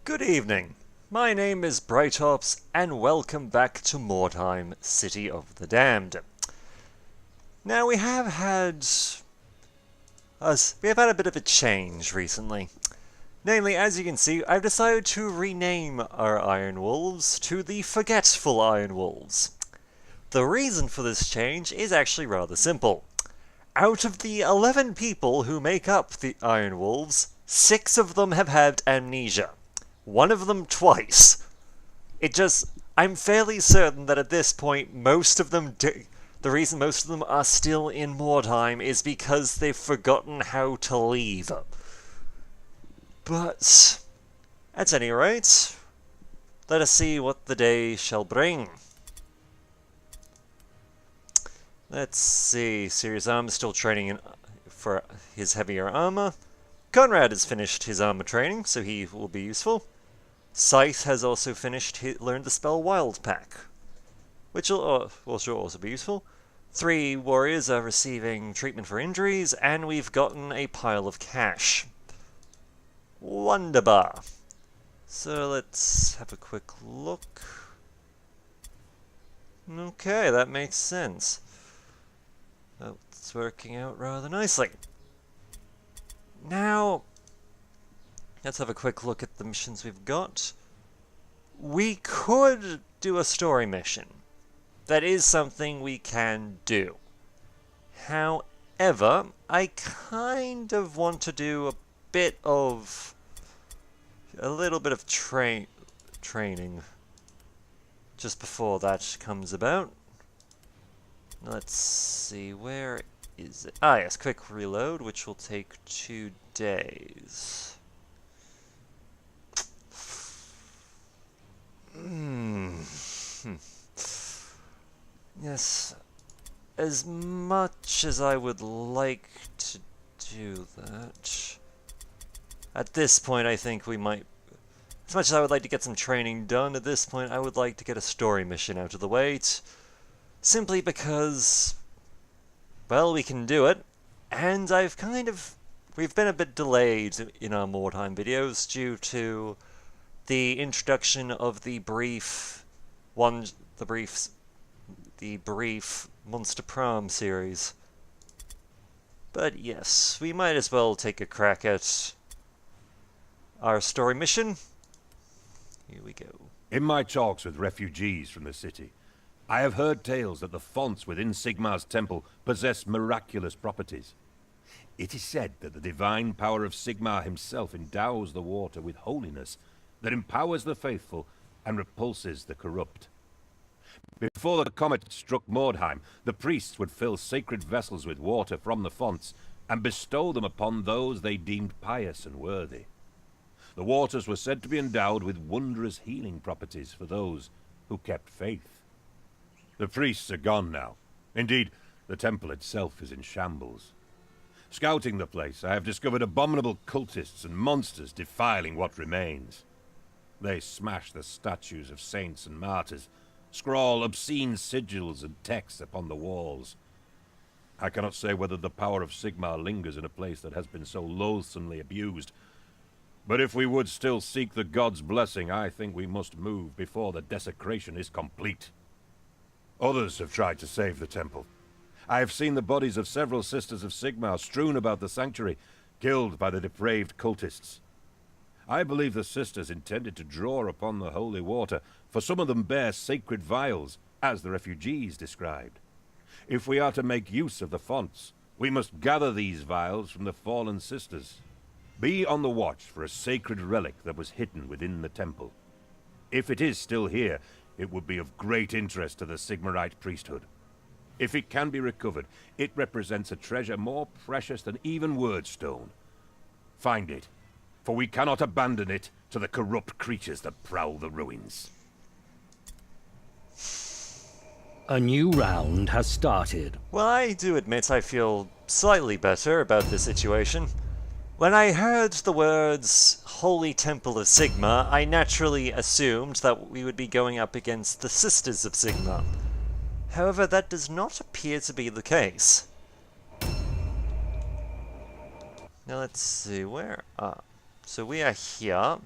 Good evening. My name is Brightops, and welcome back to Mordheim, City of the Damned. Now we have had a bit of a change recently. Namely, as you can see, I've decided to rename our Iron Wolves to the Forgetful Iron Wolves. The reason for this change is actually rather simple. Out of the 11 people who make up the Iron Wolves, 6 of them have had amnesia. One of them twice. I'm fairly certain that at this point, the reason most of them are still in Mordheim is because they've forgotten how to leave. But, at any rate, let us see what the day shall bring. Let's see, Serious Arm is still training for his heavier armor. Conrad has finished his armor training, so he will be useful. Scythe has also learned the spell Wild Pack, which will also be useful. 3 warriors are receiving treatment for injuries, and we've gotten a pile of cash. Wonderbar. So let's have a quick look. Okay, that makes sense. Oh, it's working out rather nicely. Now, let's have a quick look at the missions we've got. We could do a story mission. That is something we can do. However, I kind of want to do a little bit of training just before that comes about. Let's see, where is it? Ah, yes, quick reload, which will take 2 days. Yes, as much as I would like to do that, at this point I think we might, as much as I would like to get some training done, at this point I would like to get a story mission out of the way, simply because, well, we can do it, and we've been a bit delayed in our Mordheim videos due to the introduction of the brief Monster Prom series. But yes, we might as well take a crack at our story mission. Here we go. In my talks with refugees from the city, I have heard tales that the fonts within Sigmar's temple possess miraculous properties. It is said that the divine power of Sigmar himself endows the water with holiness that empowers the faithful and repulses the corrupt. Before the comet struck Mordheim, the priests would fill sacred vessels with water from the fonts and bestow them upon those they deemed pious and worthy. The waters were said to be endowed with wondrous healing properties for those who kept faith. The priests are gone now. Indeed, the temple itself is in shambles. Scouting the place, I have discovered abominable cultists and monsters defiling what remains. They smash the statues of saints and martyrs, scrawl obscene sigils and texts upon the walls. I cannot say whether the power of Sigmar lingers in a place that has been so loathsomely abused, but if we would still seek the god's blessing, I think we must move before the desecration is complete. Others have tried to save the temple. I have seen the bodies of several sisters of Sigmar strewn about the sanctuary, killed by the depraved cultists. I believe the sisters intended to draw upon the holy water, for some of them bear sacred vials, as the refugees described. If we are to make use of the fonts, we must gather these vials from the fallen sisters. Be on the watch for a sacred relic that was hidden within the temple. If it is still here, it would be of great interest to the Sigmarite priesthood. If it can be recovered, it represents a treasure more precious than even Wordstone. Find it, for we cannot abandon it to the corrupt creatures that prowl the ruins. A new round has started. Well, I do admit I feel slightly better about this situation. When I heard the words Holy Temple of Sigmar, I naturally assumed that we would be going up against the Sisters of Sigmar. However, that does not appear to be the case. Now let's see, where... so we are here.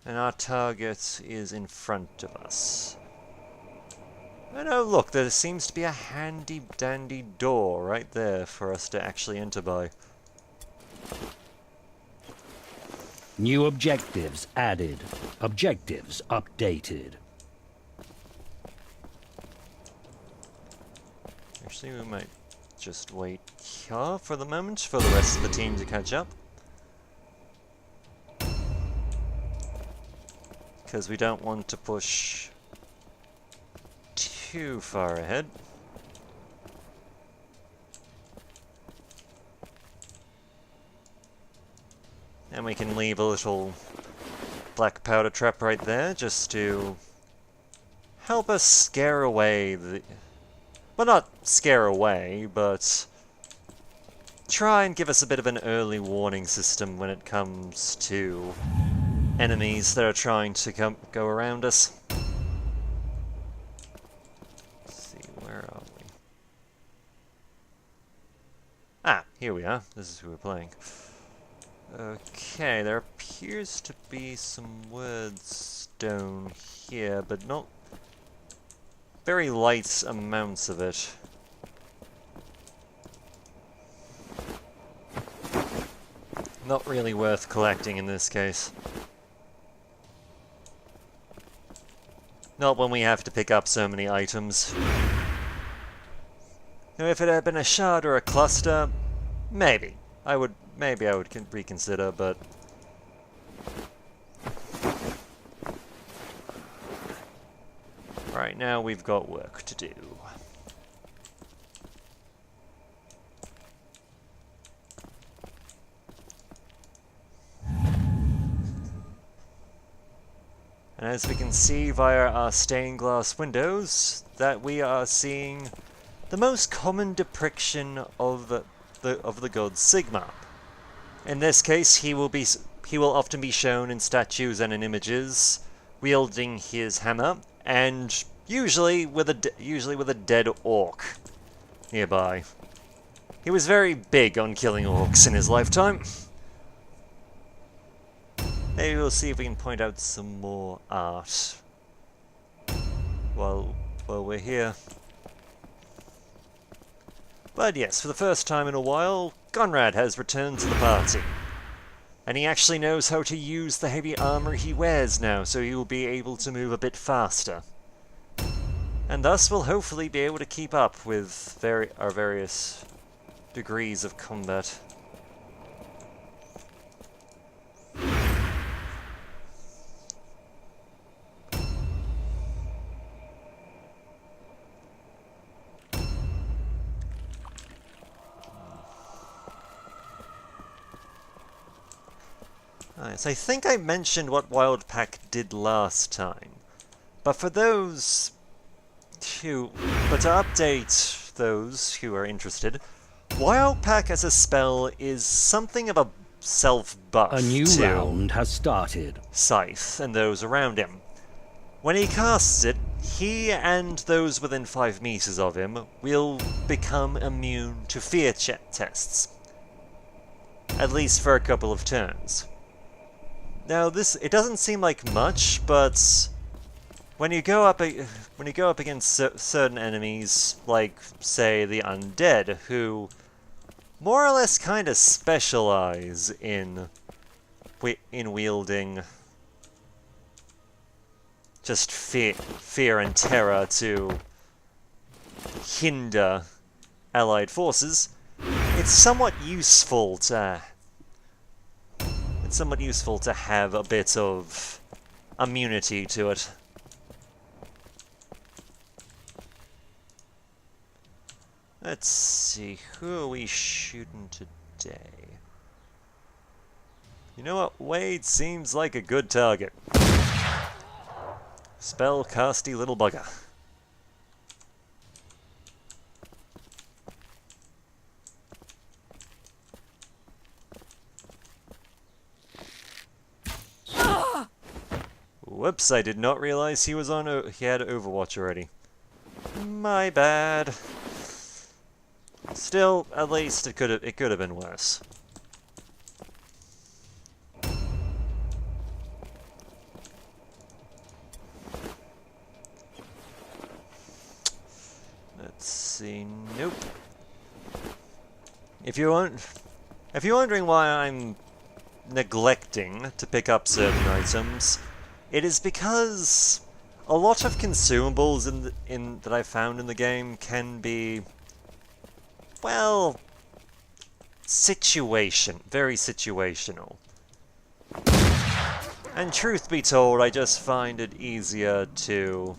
And our target is in front of us. And oh look, there seems to be a handy-dandy door right there for us to actually enter by. New objectives added. Objectives updated. Actually, we might just wait here for the moment for the rest of the team to catch up. Because we don't want to push too far ahead. And we can leave a little black powder trap right there just to help us scare away the... Well, not scare away, but try and give us a bit of an early warning system when it comes to enemies that are trying to go around us. Let's see, where are we? Ah, here we are. This is who we're playing. Okay, there appears to be some words down here, but not very light amounts of it. Not really worth collecting in this case. Not when we have to pick up so many items. Now, if it had been a shard or a cluster, maybe I would reconsider, but right now we've got work to do. And as we can see via our stained glass windows, that we are seeing the most common depiction of the god Sigmar. In this case, he will often be shown in statues and in images, wielding his hammer, and usually with a dead orc nearby. He was very big on killing orcs in his lifetime. Maybe we'll see if we can point out some more art while we're here. But yes, for the first time in a while, Conrad has returned to the party. And he actually knows how to use the heavy armor he wears now, so he will be able to move a bit faster. And thus will hopefully be able to keep up with our various degrees of combat. So I think I mentioned what Wildpack did last time, but to update those who are interested, Wildpack as a spell is something of a self-buff A new to round has started. Scythe and those around him. When he casts it, he and those within 5 meters of him will become immune to fear tests, at least for a couple of turns. Now, it doesn't seem like much, but when you go up against certain enemies, like say the undead, who more or less kind of specialize in wielding just fear and terror to hinder allied forces, it's somewhat useful to have a bit of immunity to it. Let's see, who are we shooting today? You know what? Wade seems like a good target. Spellcasty little bugger. Whoops, I did not realize he had Overwatch already. My bad. Still, at least it could have been worse. see. Nope. If you're wondering why I'm neglecting to pick up certain items, it is because a lot of consumables that I found in the game can be, well, very situational. And truth be told, I just find it easier to...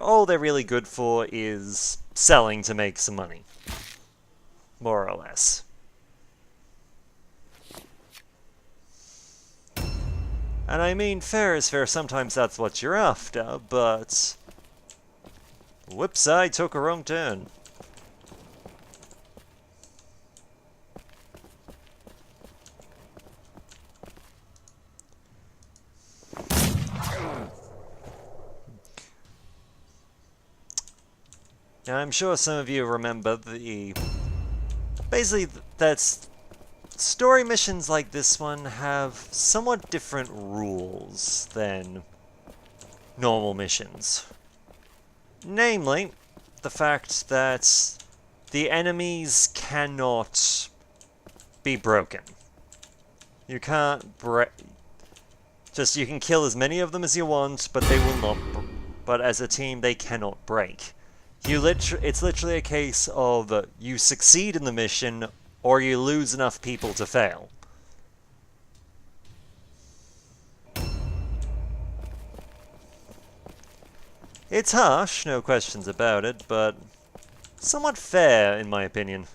all they're really good for is selling to make some money. More or less. And I mean, fair is fair, sometimes that's what you're after, but... Whoops, I took a wrong turn. Now, I'm sure some of you remember basically, that's... Story missions like this one have somewhat different rules than normal missions. Namely, the fact that the enemies cannot be broken. You can't you can kill as many of them as you want, but they will not... But as a team, they cannot break. It's literally a case of you succeed in the mission, or you lose enough people to fail. It's harsh, no questions about it, but somewhat fair, in my opinion.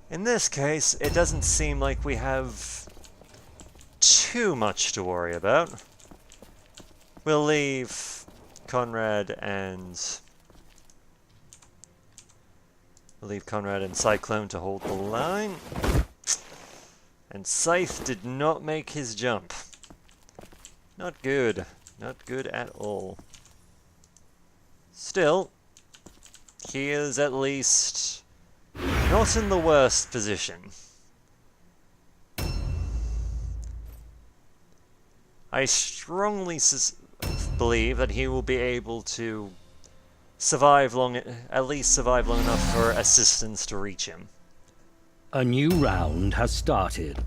In this case, it doesn't seem like we have too much to worry about. We'll leave Conrad and Cyclone to hold the line. And Scythe did not make his jump. Not good. Not good at all. Still, he is at least not in the worst position. I strongly believe that he will be able to at least survive long enough for assistance to reach him. A new round has started.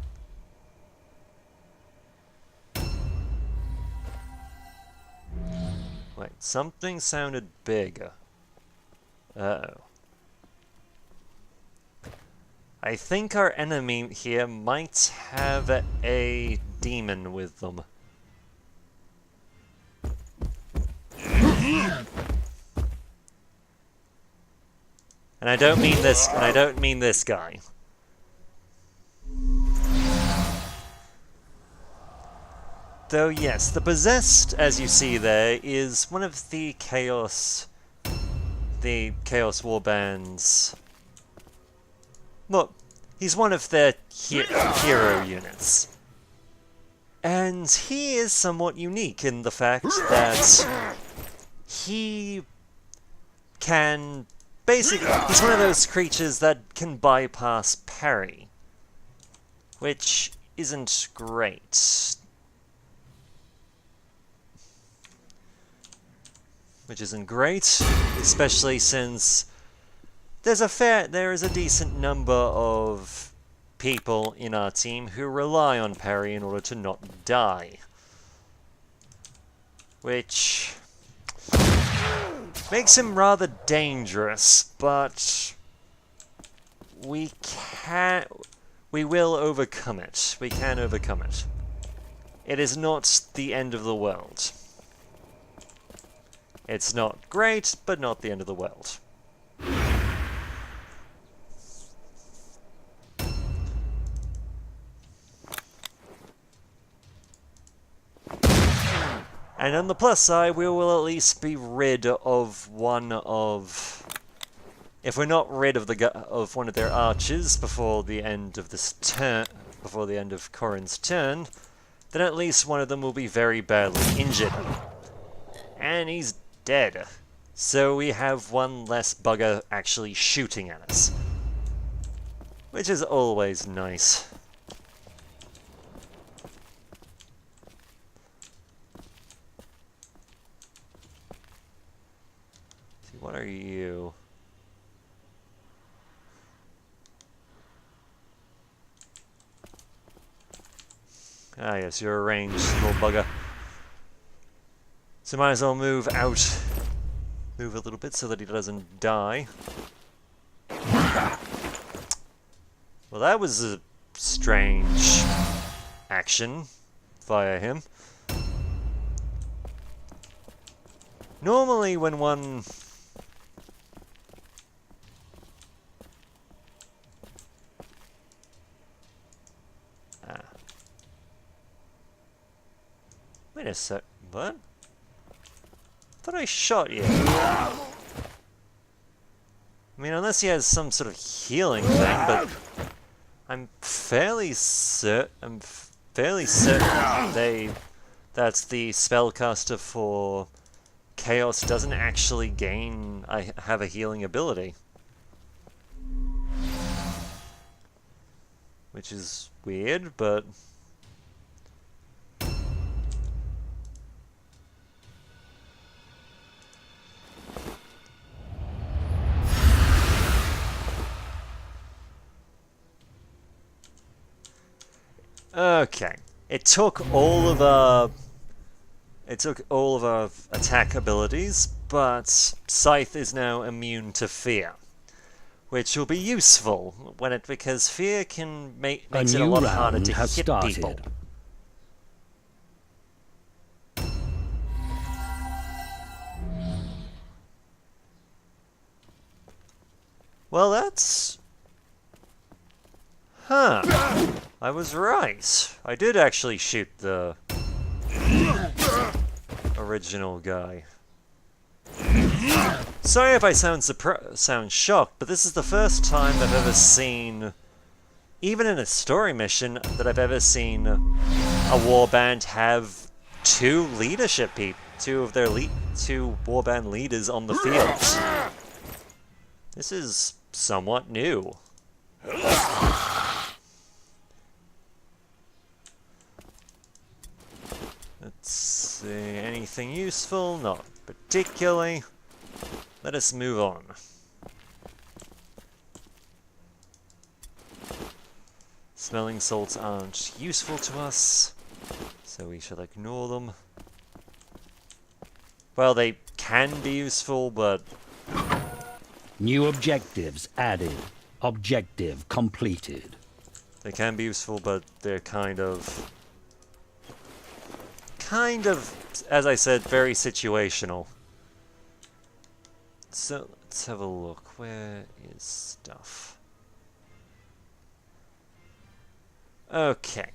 Wait, something sounded bigger. Uh-oh. I think our enemy here might have a demon with them. And I don't mean this guy. Though yes, the possessed, as you see there, is one of the Chaos Warband's... Look, he's one of their hero units. And he is somewhat unique in the fact that he can... Basically, he's one of those creatures that can bypass parry, which isn't great. Especially since there is a decent number of people in our team who rely on parry in order to not die. Which makes him rather dangerous, but we will overcome it. We can overcome it. It is not the end of the world. It's not great, but not the end of the world. And on the plus side, we will at least be rid of one of... If we're not rid of one of their archers before the end of this turn, before the end of Corrin's turn, then at least one of them will be very badly injured. And he's dead. So we have one less bugger actually shooting at us. Which is always nice. Ah yes, you're a ranged little bugger. So might as well move out. Move a little bit so that he doesn't die. Well, that was a strange action via him. Normally when one... Wait a sec. What? I thought I shot you. I mean, unless he has some sort of healing thing, but I'm fairly certain that the spellcaster for Chaos doesn't actually have a healing ability. Which is weird, but... Okay. It took all of our attack abilities, but Scythe is now immune to fear, which will be useful because fear makes it a lot harder to hit people. Well, that's... Huh. I was right. I did actually shoot the original guy. Sorry if I sound shocked, but this is the first time I've ever seen, even in a story mission, that I've ever seen a warband have two warband leaders on the field. This is somewhat new. Let's see, anything useful? Not particularly. Let us move on. Smelling salts aren't useful to us, so we should ignore them. Well, they can be useful, but... New objectives added. Objective completed. They can be useful, but they're kind of, as I said, very situational. So, let's have a look. Where is stuff? Okay.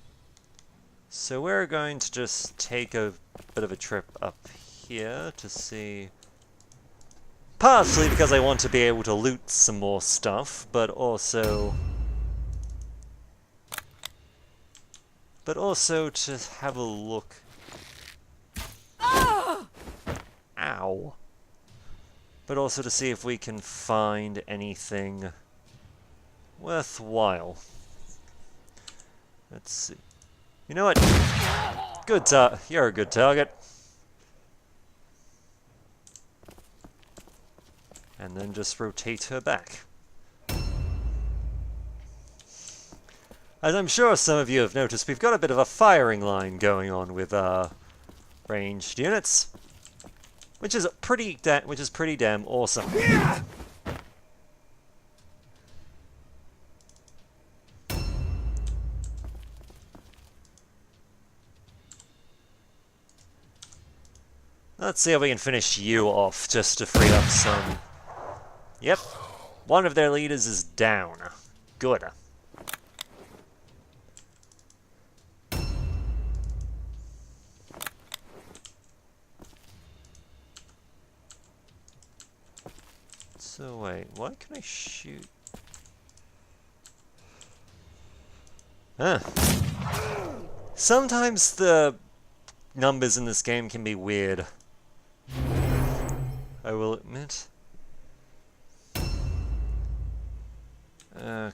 So we're going to just take a bit of a trip up here to see... Partially because I want to be able to loot some more stuff, but also to have a look. Ow. But also to see if we can find anything worthwhile. Let's see. You know what? You're a good target. And then just rotate her back. As I'm sure some of you have noticed, we've got a bit of a firing line going on with ranged units, which is pretty damn awesome. Let's see how we can finish you off, just to free up some... Yep, one of their leaders is down. Good. So wait, why can I shoot? Sometimes the numbers in this game can be weird. I will admit. Okay.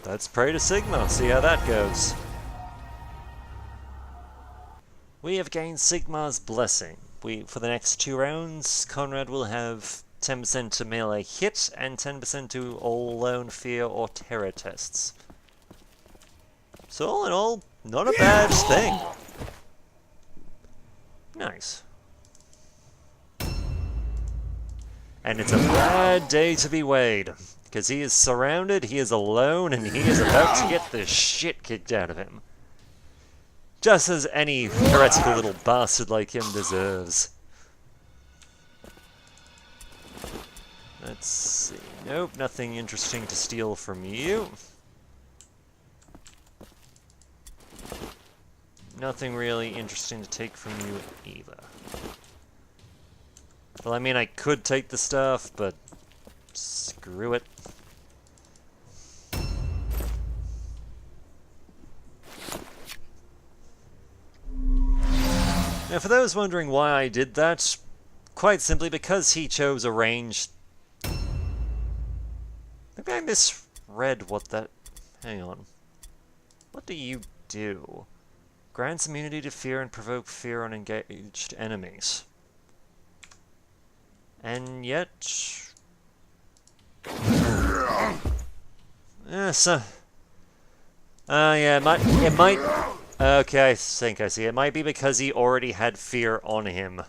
Let's pray to Sigmar, see how that goes. We have gained Sigmar's blessing. For the next 2 rounds, Conrad will have 10% to melee hit, and 10% to all lone fear or terror tests. So all in all, not a bad thing. Nice. And it's a bad day to be Wade, because he is surrounded, he is alone, and he is about to get the shit kicked out of him. Just as any heretical little bastard like him deserves. Let's see. Nope, nothing interesting to steal from you. Nothing really interesting to take from you either. Well, I mean, I could take the stuff, but screw it. Now, for those wondering why I did that, quite simply because he chose a range. Maybe I misread what that... Hang on. What do you do? Grants immunity to fear and provoke fear on engaged enemies. And yet... yeah, it might... Okay, I think I see. It might be because he already had fear on him.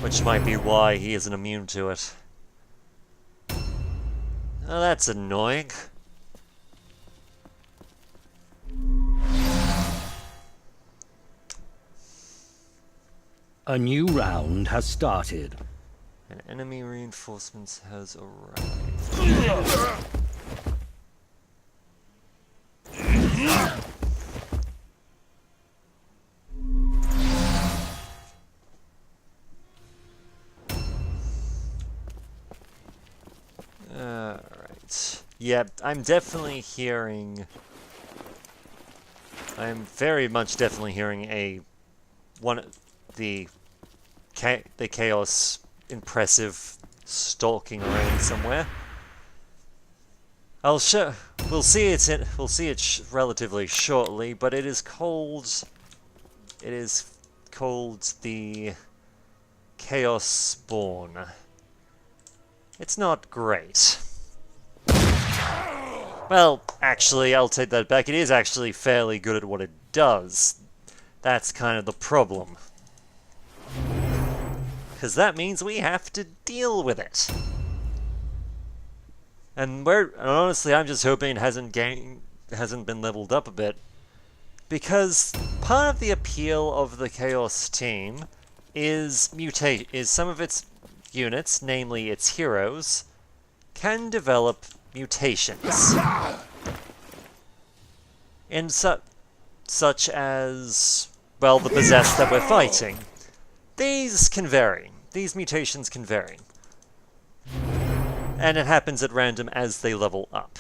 Which might be why he isn't immune to it. Oh, that's annoying. A new round has started. An enemy reinforcements has arrived. Alright. Yeah, I'm definitely hearing... I'm very much definitely hearing the Chaos impressive stalking around somewhere. We'll see it relatively shortly, but it is called the Chaos Spawn. It's not great. Well, actually, I'll take that back. It is actually fairly good at what it does. That's kind of the problem. Because that means we have to deal with it. And honestly, I'm just hoping it hasn't been leveled up a bit. Because part of the appeal of the Chaos team is some of its units, namely its heroes, can develop mutations. In such as, well, the possessed that we're fighting. These can vary. These mutations can vary. And it happens at random as they level up.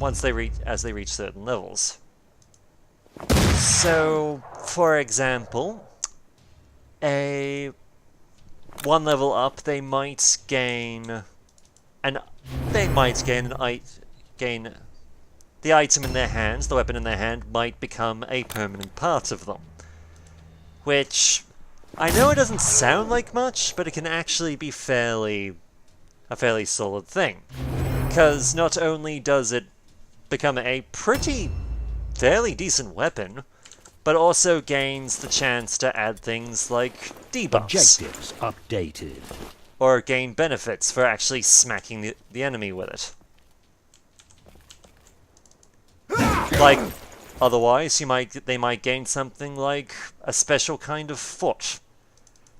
As they reach certain levels. So, for example, one level up, they might gain the item in their hands, the weapon in their hand, might become a permanent part of them. Which, I know it doesn't sound like much, but it can actually be a fairly solid thing. Because not only does it become a fairly decent weapon, but also gains the chance to add things like debuffs. Objectives updated. Or gain benefits for actually smacking the enemy with it. Like, otherwise, they might gain something like a special kind of foot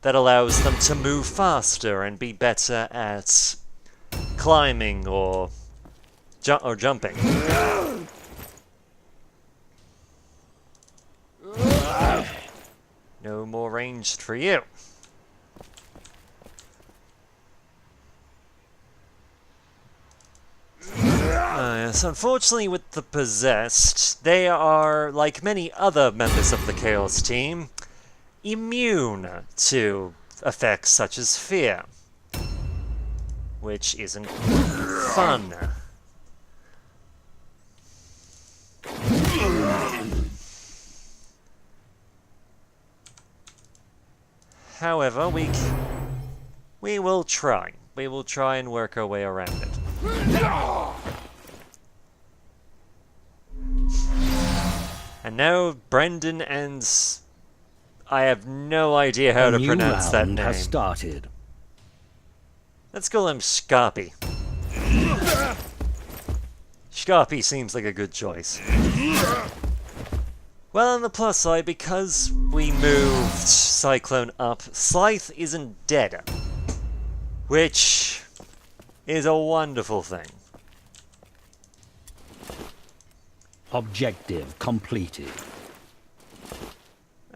that allows them to move faster and be better at climbing or jumping. No more ranged for you. Yes, unfortunately with the Possessed, they are, like many other members of the Chaos team, immune to effects such as fear. Which isn't fun. However, we will try. we will try and work our way around it. And now Brendan and... I have no idea how to pronounce that name. A new round has started. Let's call him Scarpy. Scarpy seems like a good choice. Well, on the plus side, because we moved Cyclone up, Scythe isn't dead. Which is a wonderful thing. Objective completed.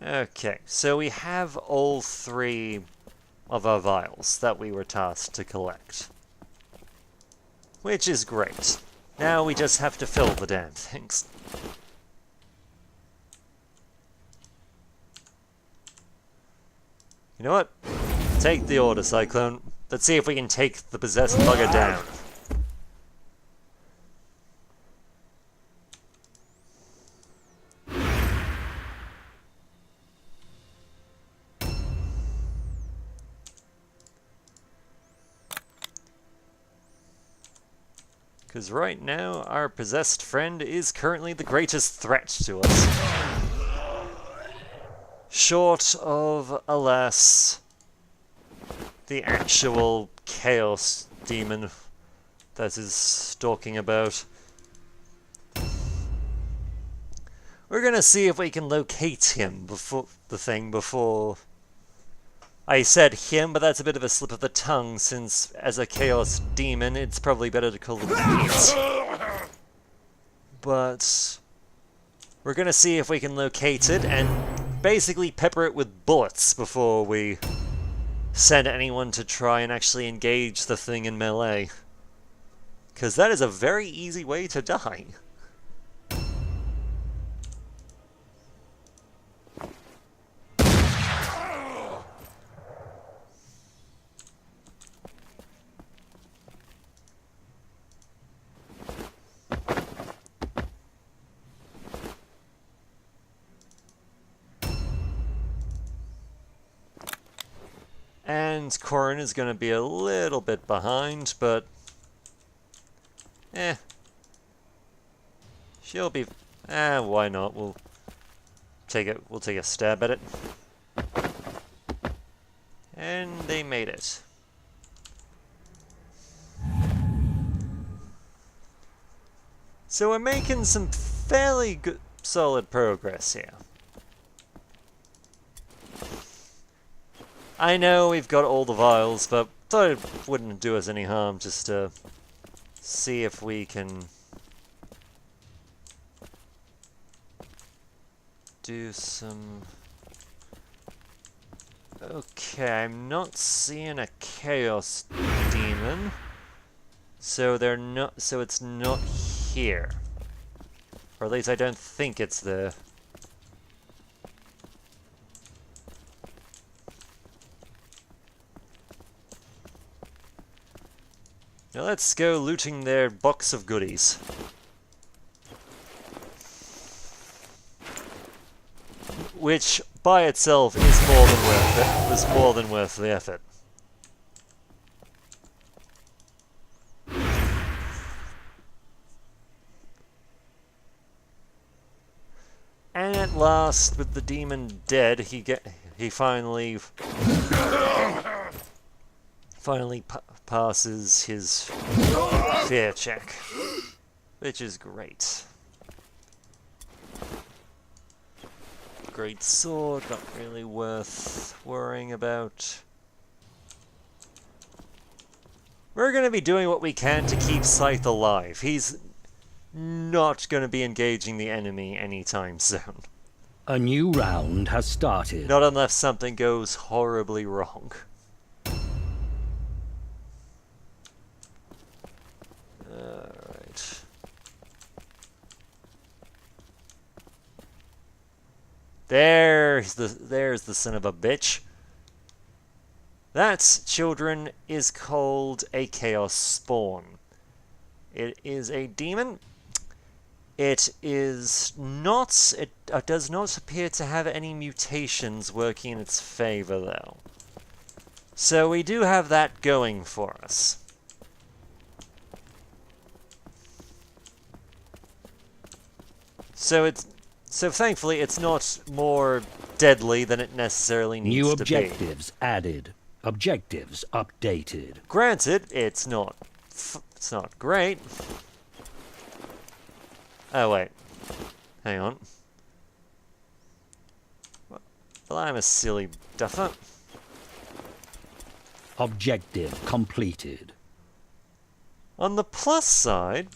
Okay, so we have all 3 of our vials that we were tasked to collect. Which is great. Now we just have to fill the damn things. You know what? Take the order, Cyclone. Let's see if we can take the possessed bugger down. Because right now, our possessed friend is currently the greatest threat to us. Short of, alas, the actual chaos demon that is stalking about. We're gonna see if we can locate him before I said him, but that's a bit of a slip of the tongue, since as a chaos demon, it's probably better to call him it. But we're gonna see if we can locate it and basically pepper it with bullets before we send anyone to try and actually engage the thing in melee. Because that is a very easy way to die. And Corin is going to be a little bit behind, but she'll be why not? We'll take a stab at it. And they made it. So we're making some fairly good solid progress here. I know we've got all the vials, but thought it wouldn't do us any harm just to see if we can do some... Okay, I'm not seeing a chaos demon, so it's not here. Or at least I don't think it's there. Now let's go looting their box of goodies. Which, by itself, is more than worth it. Was more than worth the effort. And at last, with the demon dead, he finally passes his fear check, which is great. Great sword, not really worth worrying about. We're going to be doing what we can to keep Scythe alive. He's not going to be engaging the enemy anytime soon. A new round has started. Not unless something goes horribly wrong. Alright. There's the son of a bitch. That, children, is called a Chaos Spawn. It is a demon. It is not... It does not appear to have any mutations working in its favor, though. So we do have that going for us. So thankfully it's not more deadly than it necessarily needs New to be. objectives added. Objectives updated. Granted, it's not great. Oh wait, hang on. Well, I'm a silly duffer. Objective completed. On the plus side,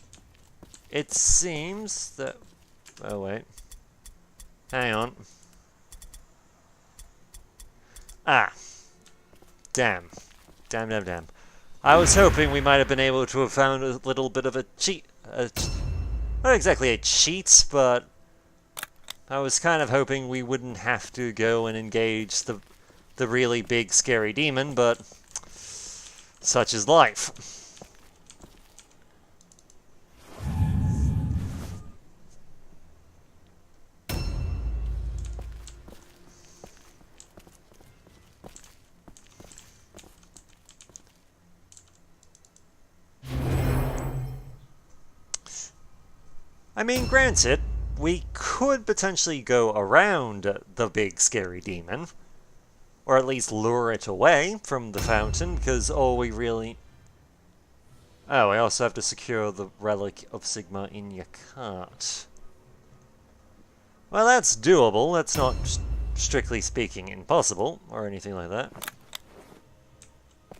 it seems that... Oh, wait. Hang on. Ah. Damn. Damn. I was hoping we might have been able to have found a little bit of a cheat... not exactly a cheat, but... I was kind of hoping we wouldn't have to go and engage the really big, scary demon, but... Such is life. I mean, granted, we could potentially go around the big scary demon, or at least lure it away from the fountain, because all we really... Oh, I also have to secure the relic of Sigmar in your cart. Well, that's doable. That's not, strictly speaking, impossible, or anything like that.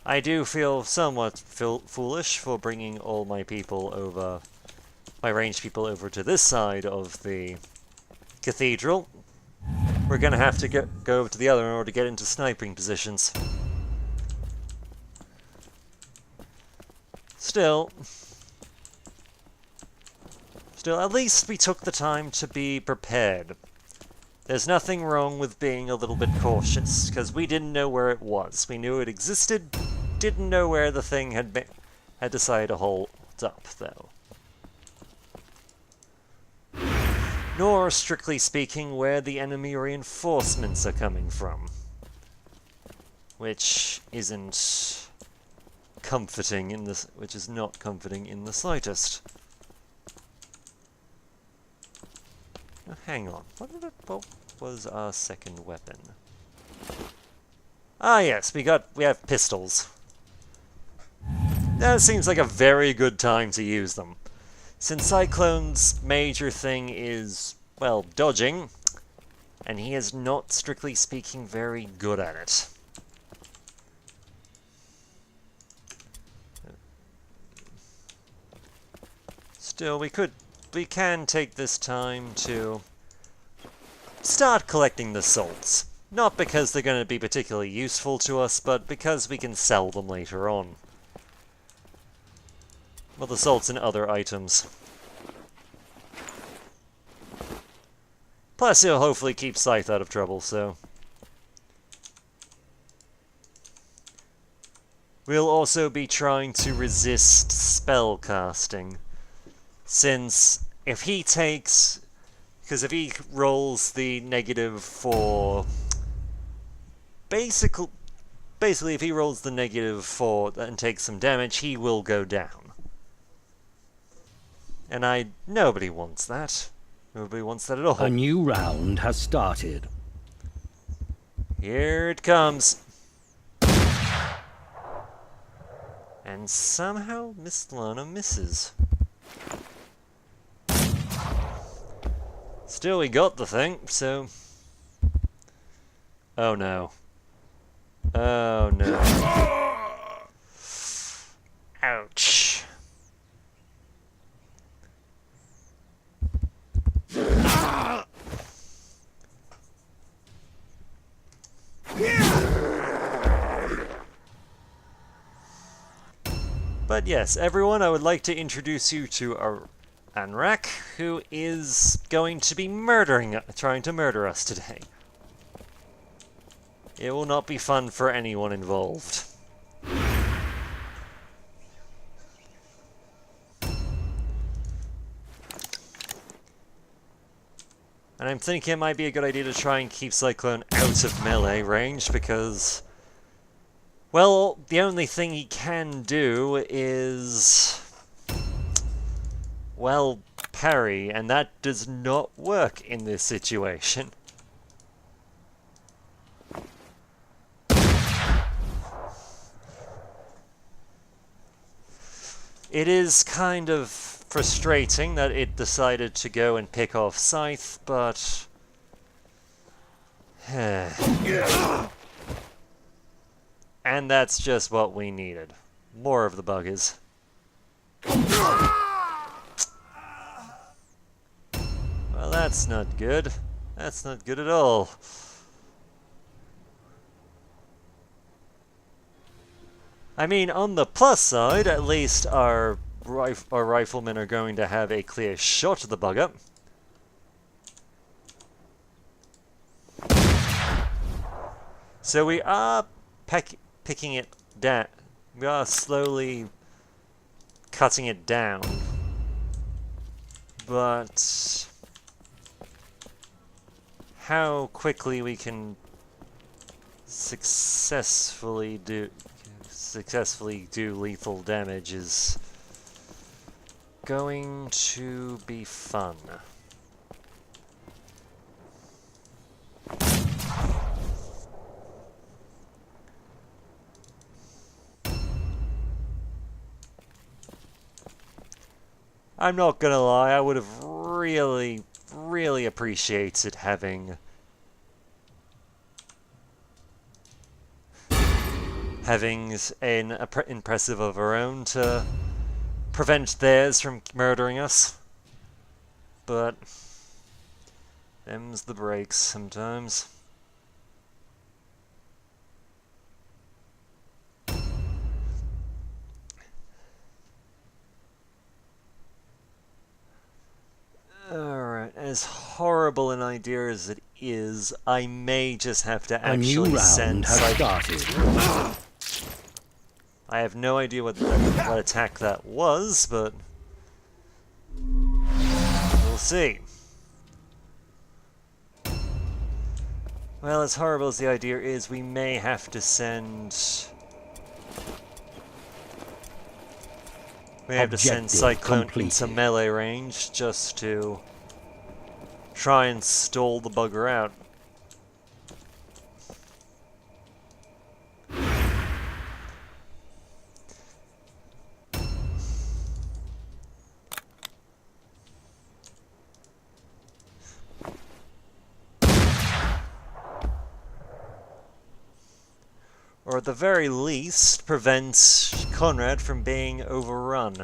I do feel somewhat foolish for bringing all my people over... my ranged people over to this side of the cathedral. We're gonna have to go over to the other in order to get into sniping positions. Still, at least we took the time to be prepared. There's nothing wrong with being a little bit cautious, because we didn't know where it was. We knew it existed, didn't know where the thing had decided to hold up, though. Nor, strictly speaking, where the enemy reinforcements are coming from. Which isn't comforting in this, which is not comforting in the slightest. Now, hang on, what was our second weapon? Ah yes, we have pistols. That seems like a very good time to use them. Since Cyclone's major thing is, well, dodging, and he is not, strictly speaking, very good at it. Still, we can take this time to start collecting the salts. Not because they're going to be particularly useful to us, but because we can sell them later on. Well, the salts and other items. Plus, it'll hopefully keep Scythe out of trouble, so... We'll also be trying to resist spell casting. Since, if he takes... Because if he rolls the negative for... Basically, if he rolls the negative for and takes some damage, he will go down. And nobody wants that. Nobody wants that at all. A new round has started. Here it comes. And somehow Miss Lana misses. Still, we got the thing, so... Oh no. Oh no. Ouch. But yes, everyone, I would like to introduce you to Anrak, who is going to be trying to murder us today. It will not be fun for anyone involved. And I'm thinking it might be a good idea to try and keep Cyclone out of melee range, because Well, the only thing he can do is... well, parry, and that does not work in this situation. It is kind of frustrating that it decided to go and pick off Scythe, but... and that's just what we needed. More of the buggers. Well, that's not good. That's not good at all. I mean, on the plus side, at least our riflemen are going to have a clear shot at the bugger. So we are picking it down. We are slowly cutting it down. But how quickly we can successfully do lethal damage is going to be fun. I'm not gonna lie, I would have really appreciated having an impressive of our own to prevent theirs from murdering us. But them's the breaks sometimes. Alright, as horrible an idea as it is, I may just have to actually send... A new round has started. I have no idea what attack that was, but we'll see. Well, as horrible as the idea is, we may have to send... we have to send Cyclone into melee range just to try and stall the bugger out. Or at the very least, prevents Conrad from being overrun.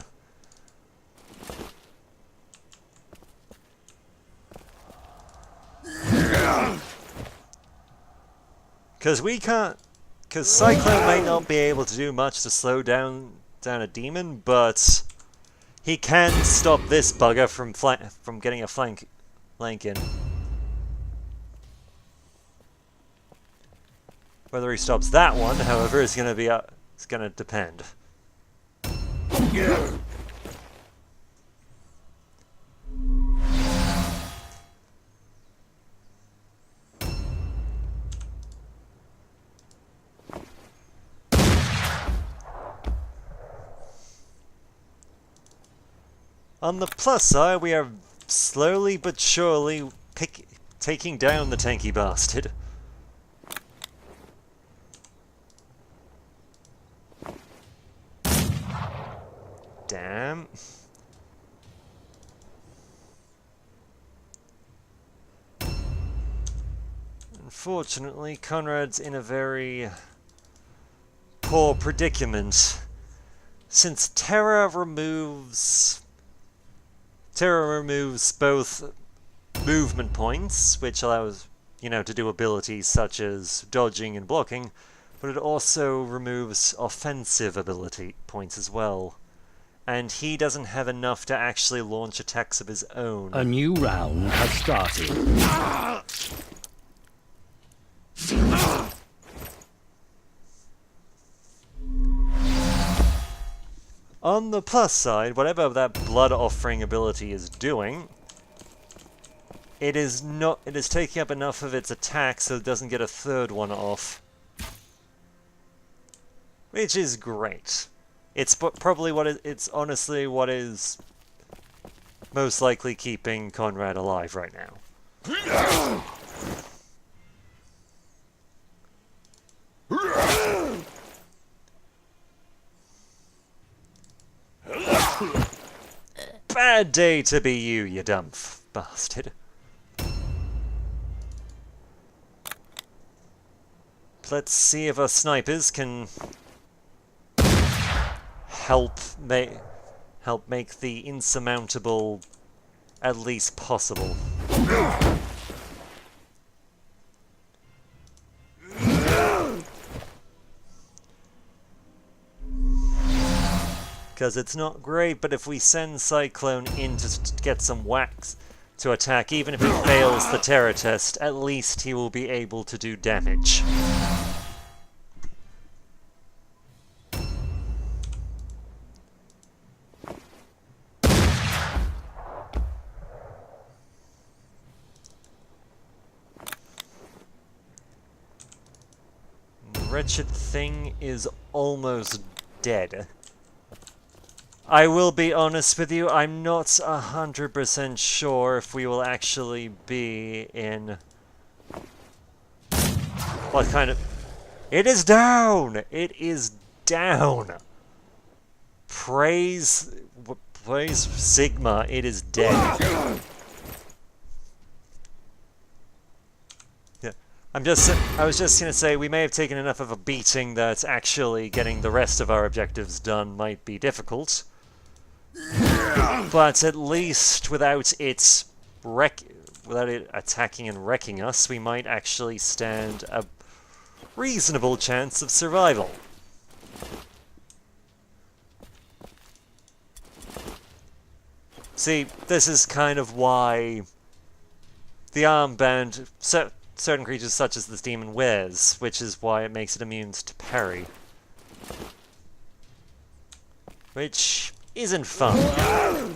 Because we can't... because Cyclone might not be able to do much to slow down a demon, but he can stop this bugger from getting a flank in. Whether he stops that one, however, is going to be it's going to depend. On the plus side, we are slowly but surely taking down the tanky bastard. Damn. Unfortunately, Conrad's in a very poor predicament, since Terra removes both movement points, which allows, to do abilities such as dodging and blocking, but it also removes offensive ability points as well. And he doesn't have enough to actually launch attacks of his own. A new round has started. On the plus side, whatever that blood offering ability is doing, it is taking up enough of its attack so it doesn't get a third one off. which is great. It's probably it's honestly what is most likely keeping Conrad alive right now. Bad day to be you dumb bastard. Let's see if our snipers can help make the insurmountable at least possible. Because it's not great, but if we send Cyclone in to get some whacks to attack, even if it fails the terror test, at least he will be able to do damage. The wretched thing is almost dead. I will be honest with you, I'm not 100% sure if we will actually be in... What kind of... It is down! It is down! Praise Sigmar, it is dead. Yeah, I was just gonna say, we may have taken enough of a beating that actually getting the rest of our objectives done might be difficult. But at least without it attacking and wrecking us, we might actually stand a reasonable chance of survival. See, this is kind of why the armband certain creatures such as this demon wears, which is why it makes it immune to parry. Which isn't fun,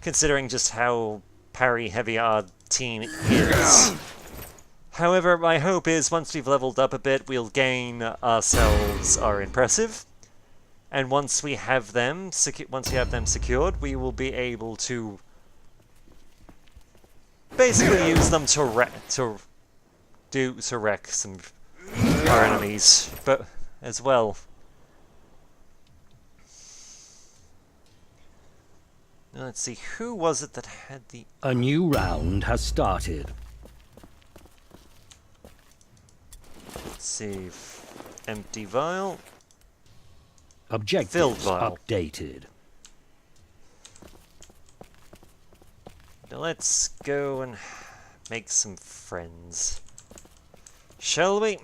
considering just how parry-heavy our team is. However, my hope is once we've leveled up a bit, we'll gain ourselves our impressive, and once we have them secured, we will be able to basically use them to wreck some our enemies, but as well. Now, let's see, who was it that had the... A new round has started. Let's see, empty vial. Objectives Filled vial. updated. Now let's go and make some friends. Shall we?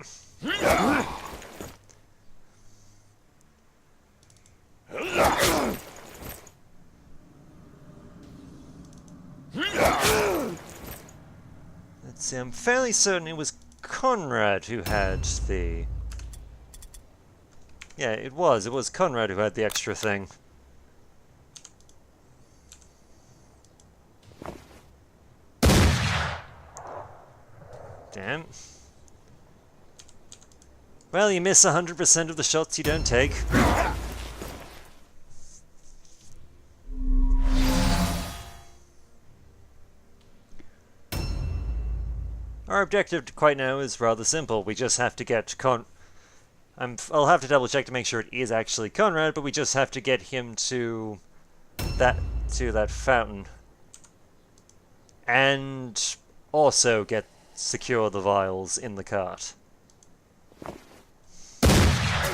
Let's see, I'm fairly certain it was Conrad who had the... Yeah, it was Conrad who had the extra thing. Damn. Well, you miss 100% of the shots you don't take. Our objective quite now is rather simple. We just have to get I'll have to double check to make sure it is actually Conrad, but we just have to get him to that fountain. And also secure the vials in the cart.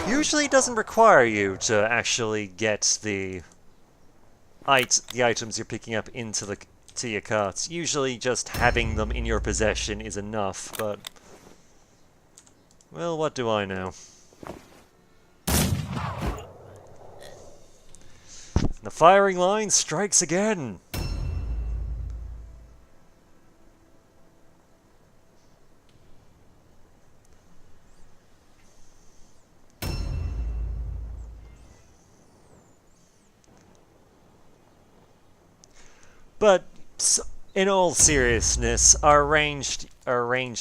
Usually it doesn't require you to actually get the items you're picking up into your carts. Usually just having them in your possession is enough, but... Well, what do I know? The firing line strikes again! But in all seriousness, our ranged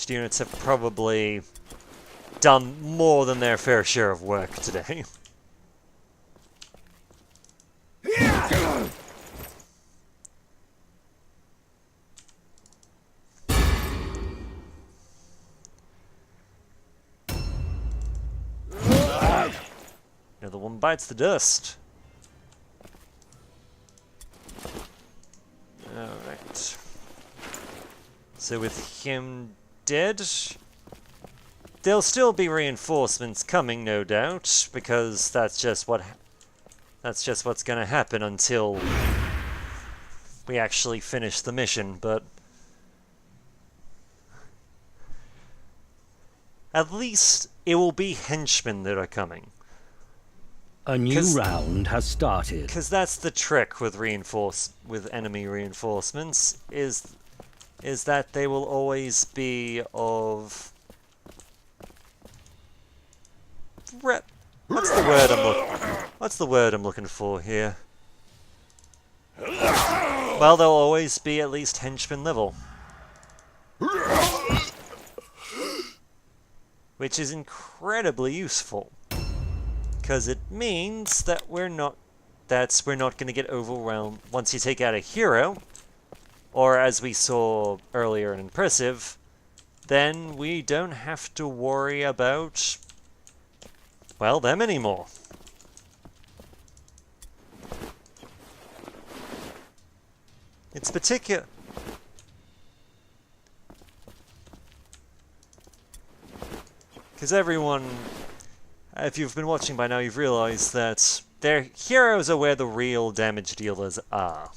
units have probably done more than their fair share of work today. bites the dust. Alright. So with him dead, there'll still be reinforcements coming, no doubt, because that's just what's gonna happen until we actually finish the mission, but at least it will be henchmen that are coming. A new round has started. Because that's the trick with enemy reinforcements, is that they will always be of what's the word I'm looking for here? Well, they'll always be at least henchman level. Which is incredibly useful. Because it means that we're not going to get overwhelmed once you take out a hero, or as we saw earlier in Impressive, then we don't have to worry about, well, them anymore. It's particular. Because everyone, if you've been watching by now, you've realized that their heroes are where the real damage dealers are.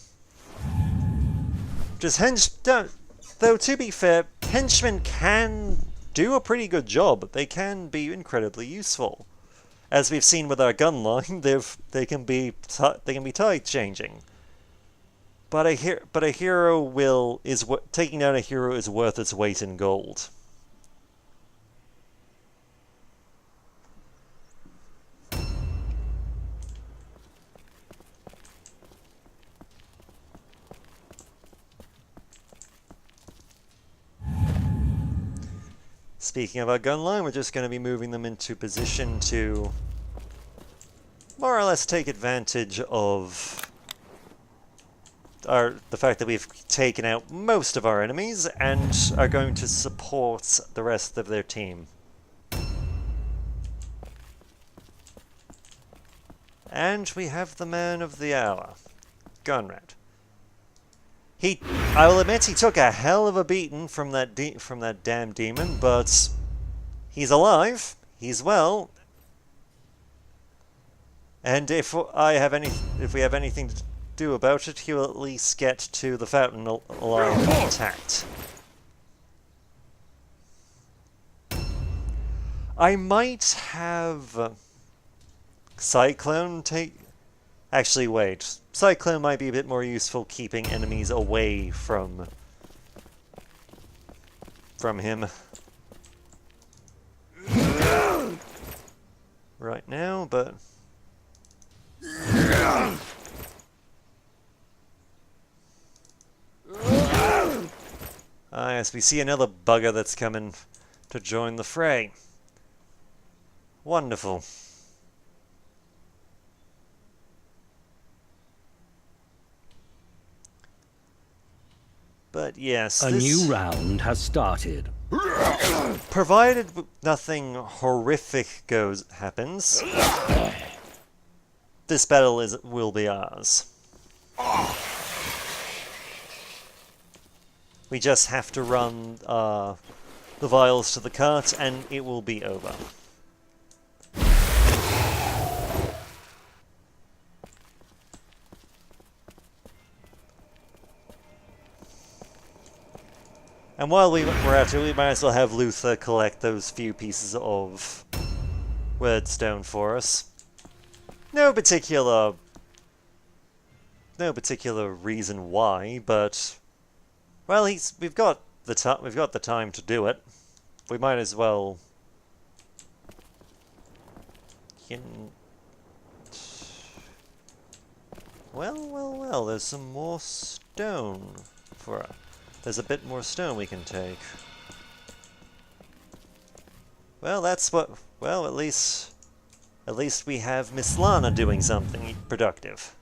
Though to be fair, henchmen can do a pretty good job. They can be incredibly useful. As we've seen with our gun line, they can be tide changing. But taking down a hero is worth its weight in gold. Speaking of our gun line, we're just going to be moving them into position to more or less take advantage of the fact that we've taken out most of our enemies and are going to support the rest of their team. And we have the man of the hour, Gunrad. I will admit, he took a hell of a beating from that damn demon, but he's alive, he's well, and if we have anything to do about it, he will at least get to the fountain alive and intact. I might have Cyclone take. Actually, wait. Cyclone might be a bit more useful keeping enemies away from him. Right now, but yes, we see another bugger that's coming to join the fray. Wonderful. But yes, a new round has started. Provided nothing horrific happens, this battle will be ours. We just have to run the vials to the cart, and it will be over. And while we're at it, we might as well have Luther collect those few pieces of wordstone for us. No particular reason why, but well, we've got the time to do it. We might as well. Well. There's some more stone for us. There's a bit more stone we can take. Well, at least we have Miss Lana doing something productive.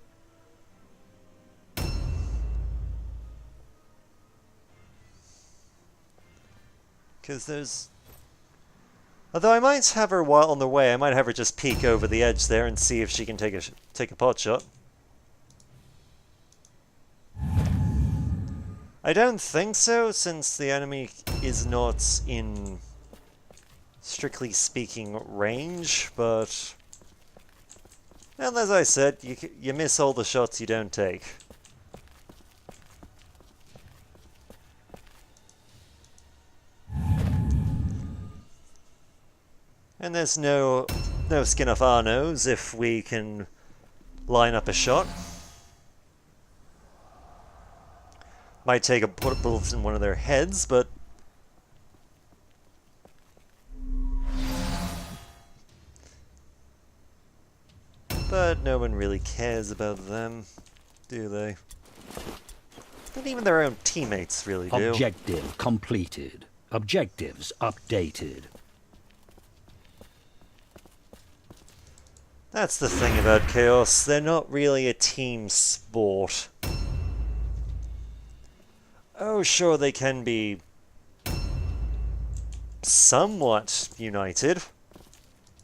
Because Although I might have her while on the way, I might have her just peek over the edge there and see if she can take a pot shot. I don't think so, since the enemy is not in, strictly speaking, range, but... And as I said, you miss all the shots you don't take. And there's no skin off our nose if we can line up a shot. Might take a bullet in one of their heads, but... But no one really cares about them, do they? Not even their own teammates really do. Objective completed. Objectives updated. That's the thing about Chaos, they're not really a team sport. Oh, sure, they can be somewhat united,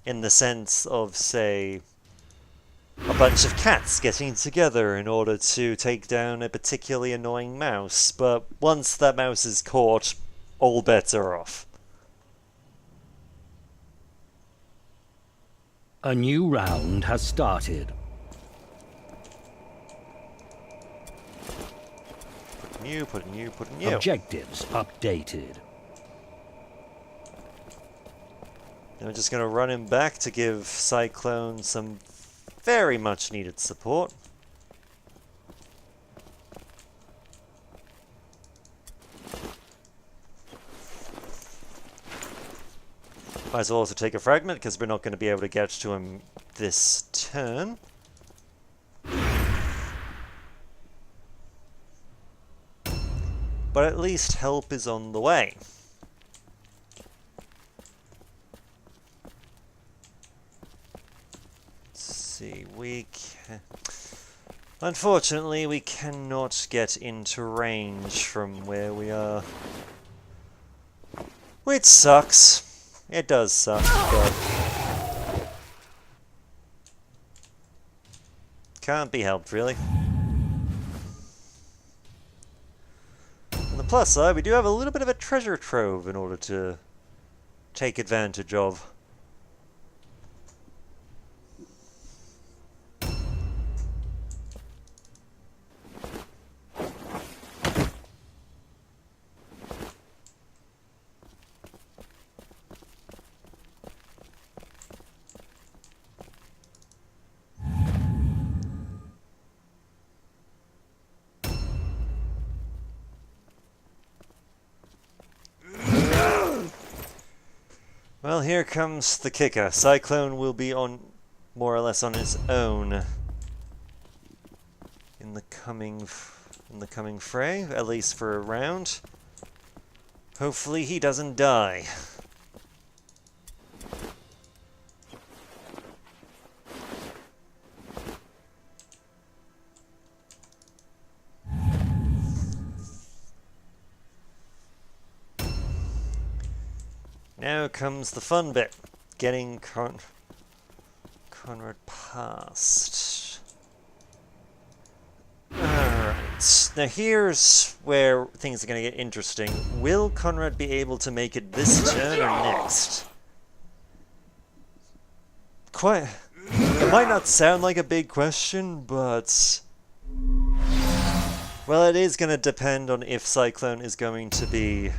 in the sense of, say, a bunch of cats getting together in order to take down a particularly annoying mouse, but once that mouse is caught, all bets are off. A new round has started. Putting you. Objectives updated. And we're just going to run him back to give Cyclone some very much needed support. Might as well also take a fragment, because we're not going to be able to get to him this turn. But at least help is on the way. Let's see, unfortunately, we cannot get into range from where we are. Which sucks. It does suck, but... can't be helped, really. On the plus side, we do have a little bit of a treasure trove in order to take advantage of. Well, here comes the kicker. Cyclone will be on, more or less on his own in the coming fray, at least for a round. Hopefully he doesn't die. Now comes the fun bit, getting Conrad past. Alright, now here's where things are going to get interesting. Will Conrad be able to make it this turn or next? It might not sound like a big question, but... well, it is going to depend on if Cyclone is going to be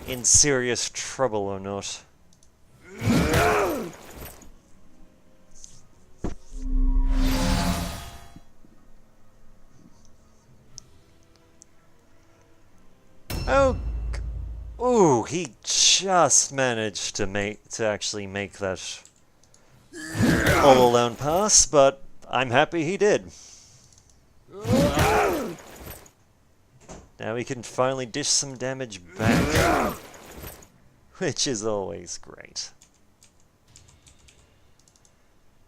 in serious trouble or not. Oh, ooh, he just managed to actually make that all alone pass, but I'm happy he did. Now we can finally dish some damage back, which is always great.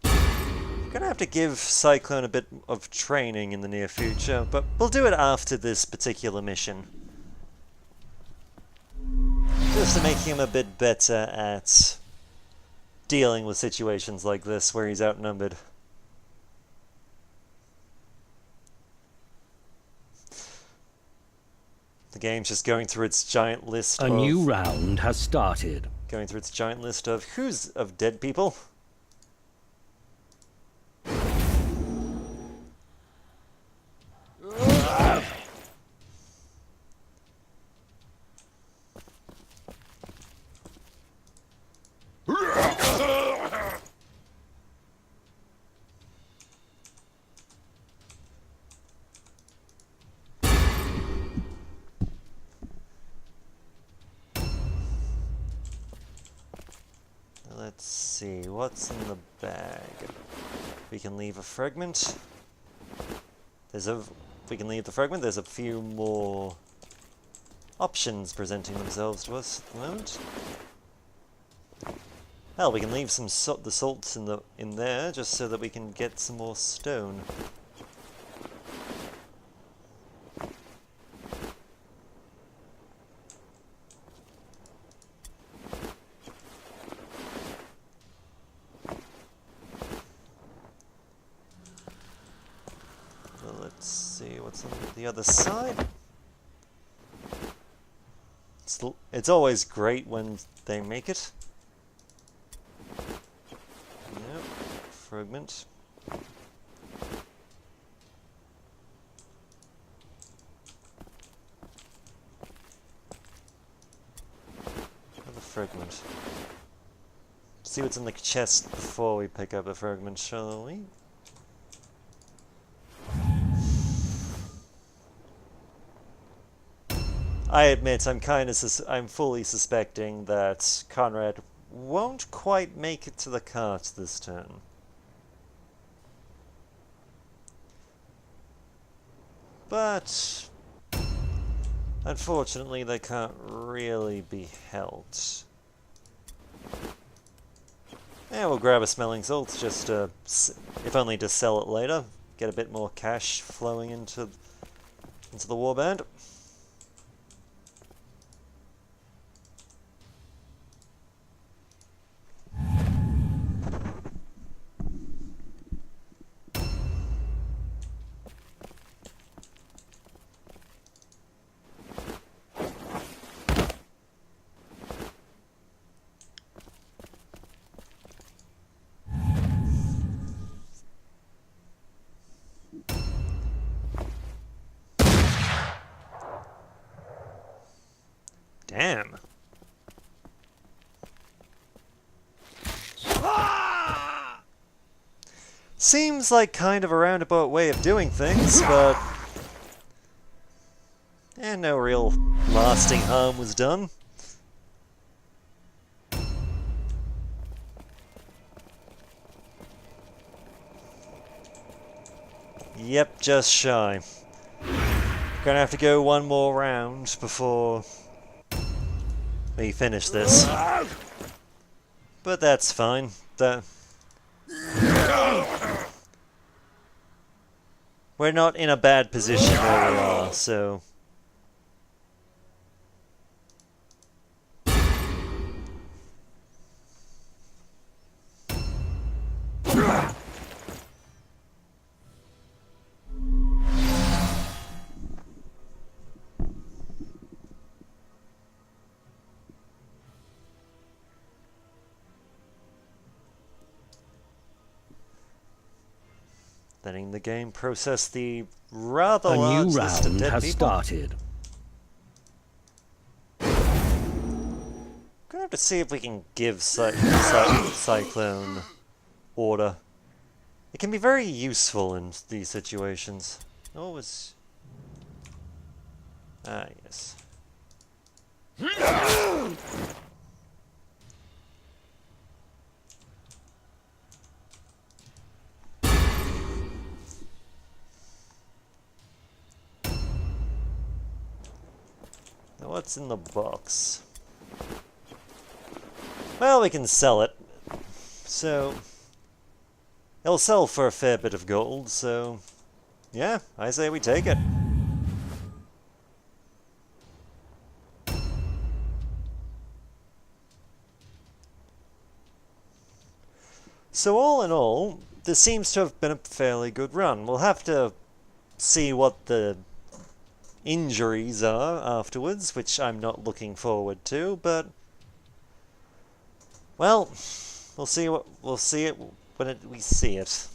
I'm gonna have to give Cyclone a bit of training in the near future, but we'll do it after this particular mission. Just to make him a bit better at dealing with situations like this where he's outnumbered. The game's just going through its giant list A new round has started. Going through its giant list of who's of dead people. Let's see, what's in the bag? We can leave a fragment. We can leave the fragment. There's a few more options presenting themselves to us at the moment. Hell, we can leave some the salts in there just so that we can get some more stone. Let's see what's on the other side. It's always great when they make it. Yep, fragment. Another fragment. See what's in the chest before we pick up a fragment, shall we? I admit, I'm fully suspecting that Conrad won't quite make it to the cart this turn. But unfortunately, they can't really be helped. Yeah, we'll grab a smelling salt just to, if only to sell it later, get a bit more cash flowing into the warband. Damn. Seems like kind of a roundabout way of doing things, but no real lasting harm was done. Yep, just shy. Gonna have to go one more round before we finish this. But that's fine. We're not in a bad position where we are, so... letting the game process the rather large list of dead people. A new round has started. Gonna have to see if we can give Cyclone order. It can be very useful in these situations. Always. Ah, yes. Now what's in the box? Well, we can sell it. So, it'll sell for a fair bit of gold, so yeah, I say we take it. So all in all, this seems to have been a fairly good run. We'll have to see what the injuries are afterwards, which I'm not looking forward to, but well, we'll see it when we see it.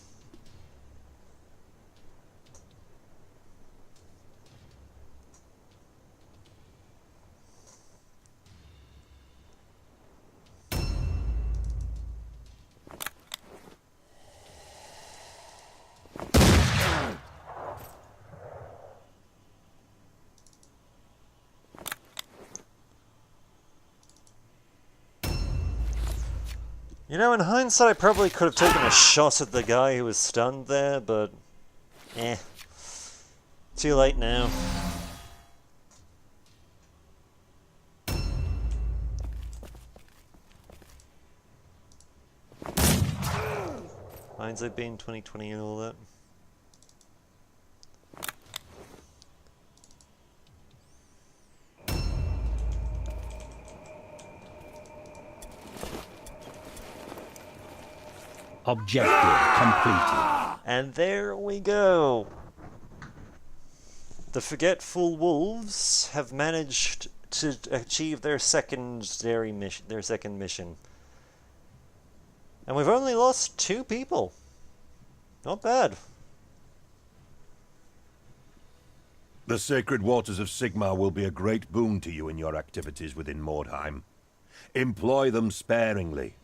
You know, in hindsight, I probably could have taken a shot at the guy who was stunned there, but too late now. Hindsight being 2020 and all that. Objective completed. And there we go. The Forgetful Wolves have managed to achieve their second mission. And we've only lost 2 people. Not bad. The sacred waters of Sigmar will be a great boon to you in your activities within Mordheim. Employ them sparingly,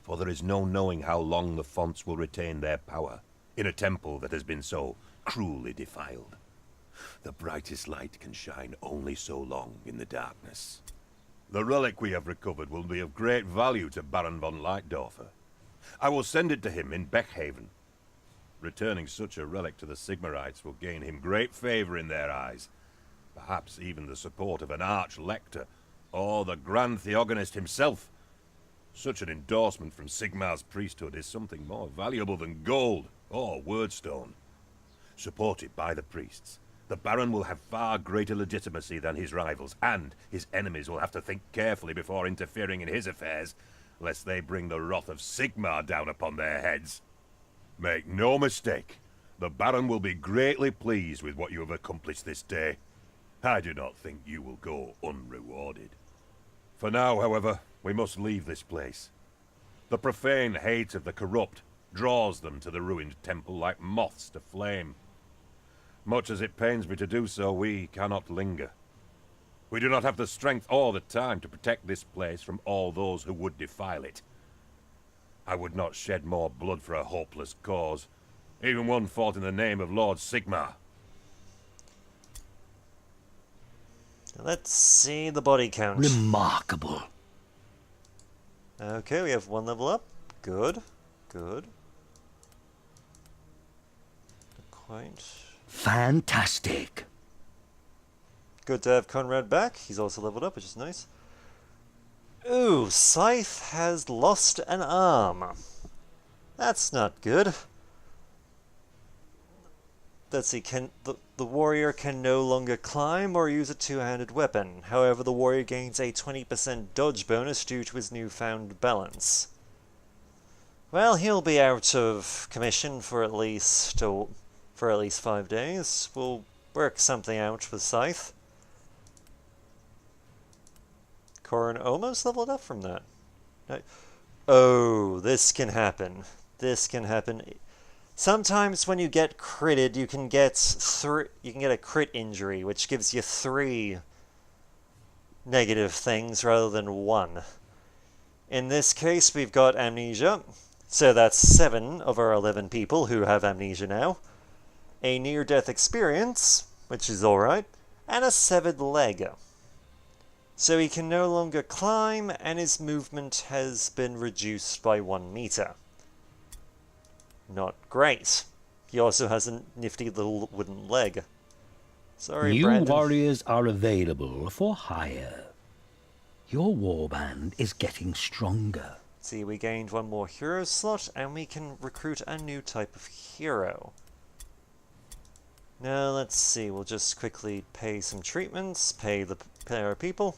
for there is no knowing how long the fonts will retain their power in a temple that has been so cruelly defiled. The brightest light can shine only so long in the darkness. The relic we have recovered will be of great value to Baron von Leitdorfer. I will send it to him in Beckhaven. Returning such a relic to the Sigmarites will gain him great favor in their eyes. Perhaps even the support of an Arch-Lector, or the Grand Theogonist himself. Such an endorsement from Sigmar's priesthood is something more valuable than gold or wordstone. Supported by the priests, the Baron will have far greater legitimacy than his rivals, and his enemies will have to think carefully before interfering in his affairs, lest they bring the wrath of Sigmar down upon their heads. Make no mistake, the Baron will be greatly pleased with what you have accomplished this day. I do not think you will go unrewarded. For now, however, we must leave this place. The profane hate of the corrupt draws them to the ruined temple like moths to flame. Much as it pains me to do so, we cannot linger. We do not have the strength or the time to protect this place from all those who would defile it. I would not shed more blood for a hopeless cause, even one fought in the name of Lord Sigmar. Let's see the body count. Remarkable. Okay, we have 1 level up. Good. Good. Quite. Fantastic. Good to have Conrad back. He's also leveled up, which is nice. Ooh, Scythe has lost an arm. That's not good. Let's see, the warrior can no longer climb or use a two-handed weapon. However, the warrior gains a 20% dodge bonus due to his newfound balance. Well, he'll be out of commission for at least 5 days. We'll work something out with Scythe. Corin almost leveled up from that. No. Oh, this can happen. This can happen. Sometimes when you get critted, you can get a crit injury, which gives you 3 negative things rather than 1. In this case, we've got amnesia, so that's 7 of our 11 people who have amnesia now. A near-death experience, which is alright, and a severed leg. So he can no longer climb, and his movement has been reduced by 1 meter. Not great. He also has a nifty little wooden leg. Sorry, New Brandon. warriors are available for hire. Your warband is getting stronger. See, we gained 1 more hero slot, and we can recruit a new type of hero. Now, let's see, we'll just quickly pay some treatments, pay our people.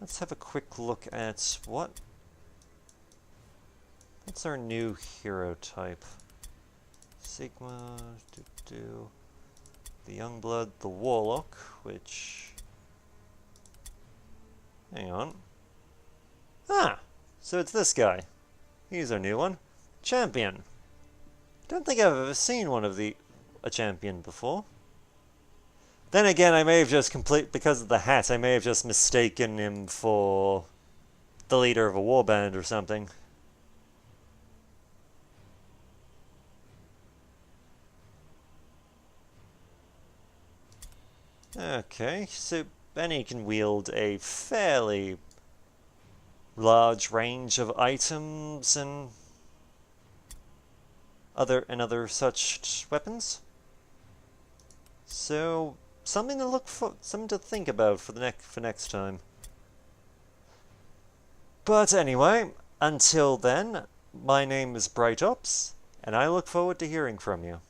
Let's have a quick look at what... What's our new hero type? Sigma, the Youngblood, the Warlock, which... Hang on. Ah! So it's this guy. He's our new one. Champion. Don't think I've ever seen a champion before. Then again, I may have just because of the hat, I may have just mistaken him for the leader of a warband or something. Okay, so Benny can wield a fairly large range of items and other such weapons. So something to think about for next time. But anyway, until then, my name is Bright Ops, and I look forward to hearing from you.